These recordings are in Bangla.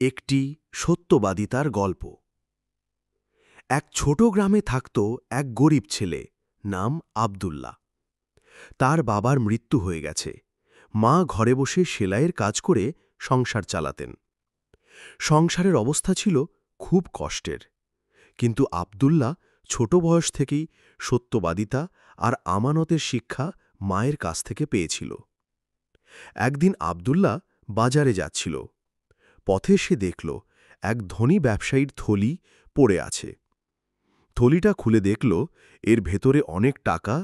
একটি সত্যবাদিতার গল্প। এক ছোট গ্রামে থাকত এক গরিব ছেলে, নাম আব্দুল্লাহ। তার বাবার মৃত্যু হয়ে গেছে। মা ঘরে বসে সেলাইয়ের কাজ করে সংসার চালাতেন। সংসারের অবস্থা ছিল খুব কষ্টের, কিন্তু আব্দুল্লাহ ছোট বয়স থেকেই সত্যবাদিতা আর আমানতের শিক্ষা মায়ের কাছ থেকে পেয়েছিল। একদিন আব্দুল্লাহ বাজারে যাচ্ছিল। পথে সে দেখল এক ধনী ব্যবসায়ীর থলি পড়ে আছে। থলিটা খুলে দেখল এর ভেতরে অনেক টাকা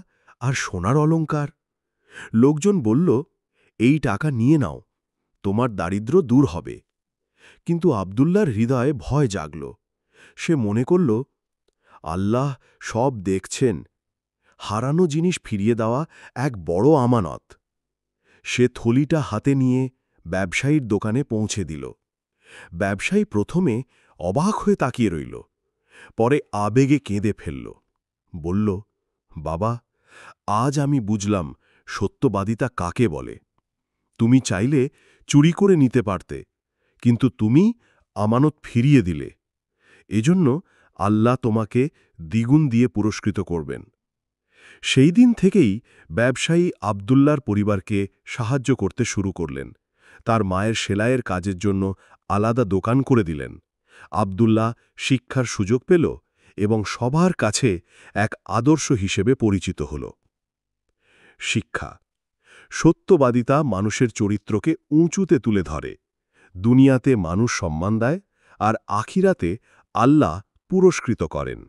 আর সোনার অলংকার। লোকজন বলল, এই টাকা নিয়ে নাও, তোমার দারিদ্র্য দূর হবে। কিন্তু আব্দুল্লাহর হৃদয়ে ভয় জাগল। সে মনে করল, আল্লাহ সব দেখছেন, হারানো জিনিস ফিরিয়ে দেওয়া এক বড় আমানত। সে থলিটা হাতে নিয়ে ব্যবসায়ীর দোকানে পৌঁছে দিল। ব্যবসায়ী প্রথমে অবাক হয়ে তাকিয়ে রইল, পরে আবেগে কেঁদে ফেলল। বলল, বাবা, আজ আমি বুঝলাম সত্যবাদিতা কাকে বলে। তুমি চাইলে চুরি করে নিতে পারতে, কিন্তু তুমি আমানত ফিরিয়ে দিলে। এজন্য আল্লাহ তোমাকে দ্বিগুণ দিয়ে পুরস্কৃত করবেন। সেই দিন থেকেই ব্যবসায়ী আব্দুল্লাহর পরিবারকে সাহায্য করতে শুরু করলেন। তার মায়ের সেলাইয়ের কাজের জন্য আলাদা দোকান করে দিলেন। আব্দুল্লাহ শিক্ষার সুযোগ পেল এবং সবার কাছে এক আদর্শ হিসেবে পরিচিত হল। শিক্ষা: সত্যবাদিতা মানুষের চরিত্রকে উঁচুতে তুলে ধরে। দুনিয়াতে মানুষ সম্মান দেয় আর আখিরাতে আল্লাহ পুরস্কৃত করেন।